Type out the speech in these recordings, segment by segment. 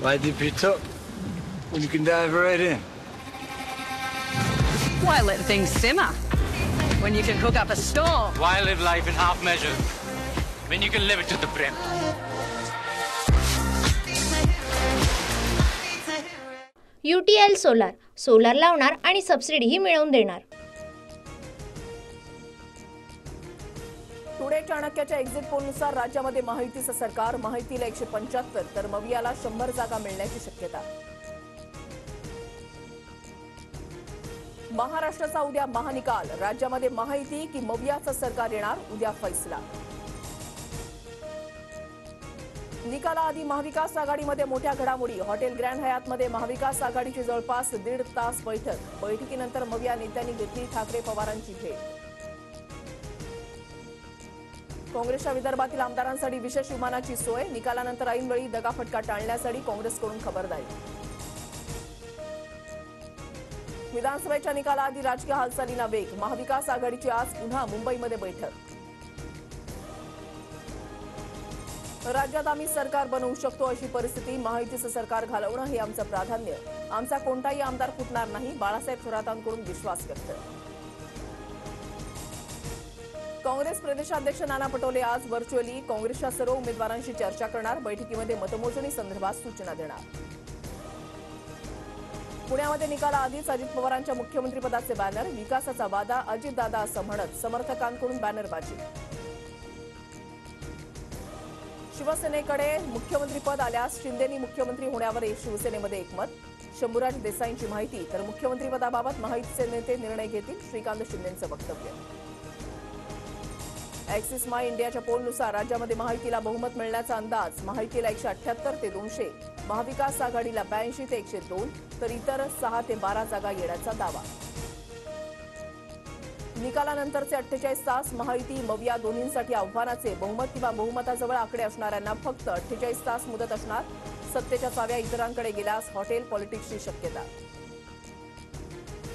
Why dip it up when you can dive right in? Why let things simmer when you can cook up a storm? Why live life in half measures when you can live it to the brim? UTL solar लावणार आणि सबसिडीही मिळवून देणार। Today चाणक्याच्या exit पोलनुसार राज्यामध्ये महायुतीचं सरकार, महायुतीला 175 तर मवियाला 100 जागा मिळण्याची शक्यता। महाराष्ट्राचा उद्या महानिकाल, राज्यामध्ये महायुती की मवियाचं सरकार येणार, उद्या फैसला। निकालाआधी महाविकास आघाडीमध्ये मोठ्या घडामोडी, हॉटेल ग्रँड हयातमध्ये महाविकास आघाडीची जवळपास 1.5 तास बैठक। बैठकीनंतर मविया नेत्यांनी घेतली ठाकरे पवारांची भेट। काँग्रेसच्या विदर्भातील आमदारांसाठी विशेष विमानाची सोय, निकालानंतर ऐनवेळी दगाफटका टाळण्यासाठी काँग्रेसकडून खबरदारी। विधानसभेच्या निकालाआधी राजकीय हालचालींना वेग, महाविकास आघाडीची आज पुन्हा मुंबईमध्ये बैठक। राज्यात आम्ही सरकार बनवू शकतो अशी परिस्थिती, महायुतीचं सरकार घालवणं हे आमचं प्राधान्य, आमचा कोणताही आमदार फुटणार नाही, बाळासाहेब थोरातांकडून विश्वास व्यक्त। काँग्रेस प्रदेशाध्यक्ष नाना पटोले आज व्हर्च्युअली काँग्रेसच्या सर्व उमेदवारांशी चर्चा करणार, बैठकीमध्ये मतमोजणी संदर्भात सूचना देणार। पुण्यामध्ये निकालाआधीच अजित पवारांच्या मुख्यमंत्रीपदाचे बॅनर, विकासाचा वादा अजितदादा असं म्हणत समर्थकांकडून बॅनरबाजी। शिवसेनेकडे मुख्यमंत्रीपद आल्यास शिंदेंनी मुख्यमंत्री होण्यावर शिवसेनेमध्ये एकमत, शंभूराज देसाईंची माहिती, तर मुख्यमंत्रीपदाबाबत महायुतीचे नेते निर्णय घेतील, श्रीकांत शिंदेंचं वक्तव्य। ॲक्सिस माय इंडियाच्या पोलनुसार राज्यामध्ये महायुतीला बहुमत मिळण्याचा अंदाज, महायुतीला 178 ते 200, महाविकास आघाडीला 82 ते 102 तर इतर 6 ते 12 जागा येण्याचा दावा। निकालानंतरचे 48 तास महायुती मविया दोन्हींसाठी आव्हानाचे, बहुमत किंवा बहुमताजवळ आकडे असणाऱ्यांना फक्त 48 तास मुदत असणार, सत्तेच्या चाव्या इतरांकडे गेल्यास हॉटेल पॉलिटिक्सची शक्यता।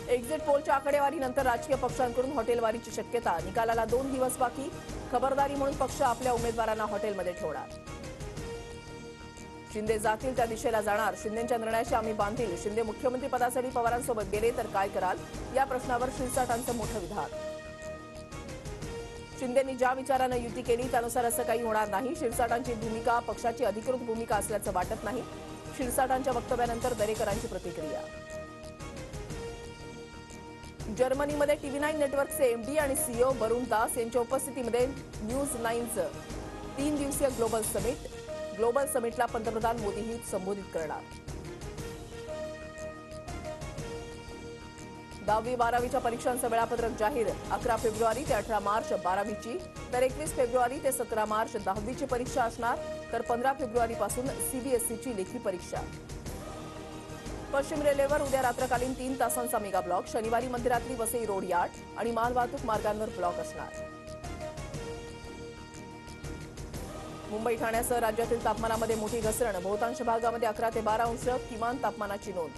एक्झिट पोलच्या आकडेवारीनंतर राजकीय पक्षांकडून हॉटेलवारीची शक्यता, निकालाला 2 दिवस बाकी, खबरदारी म्हणून पक्ष आपल्या उमेदवारांना हॉटेलमध्ये ठेवणार। शिंदे जातील त्या दिशेला जाणार, शिंदेंच्या निर्णयाशी आम्ही बांधील, शिंदे मुख्यमंत्रीपदासाठी पवारांसोबत गेले तर काय कराल, या प्रश्नावर शिरसाटांचं मोठं विधान। शिंदेंनी ज्या विचारानं युती केली त्यानुसार असं काही होणार नाही, शिरसाटांची भूमिका पक्षाची अधिकृत भूमिका असल्याचं वाटत नाही, शिरसाटांच्या वक्तव्यानंतर दरेकरांची प्रतिक्रिया। जर्मनीमध्ये TV9 नेटवर्कचे MD आणि CEO वरुण दास यांच्या उपस्थितीमध्ये न्यूज 9चं 3 दिवसीय ग्लोबल समिटला पंतप्रधान मोदीही संबोधित करणार। 10वी-12वीच्या परीक्षांचं वेळापत्रक जाहीर, 11 फेब्रुवारी ते 18 मार्च 12वीची, तर 21 फेब्रुवारी ते 17 मार्च 10वीची परीक्षा असणार, तर 15 फेब्रुवारीपासून CBSEची लेखी परीक्षा। पश्चिम रेल्वेवर उद्या रात्रकालीन 3 तासांचा मेगा ब्लॉक, शनिवारी मध्यरात्री वसई रोड यार्ड आणि मालवाहतूक मार्गांवर ब्लॉक असणार। मुंबई ठाण्यासह राज्यातील तापमानामध्ये मोठी घसरण, बहुतांश भागामध्ये 11 ते 12 अंश किमान तापमानाची नोंद।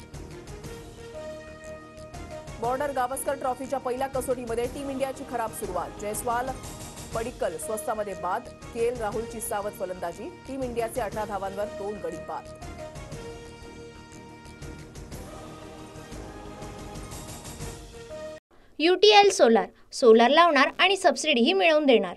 बॉर्डर गावस्कर ट्रॉफीच्या पहिल्या कसोटीमध्ये टीम इंडियाची खराब सुरुवात, जयस्वाल पडिक्कल स्वस्तामध्ये बाद, KL राहुलची सावध फलंदाजी, टीम इंडियाचे 18 धावांवर 2 गडी बाद। UTL सोलार लावणार आणि सबसिडीही मिळवून देणार।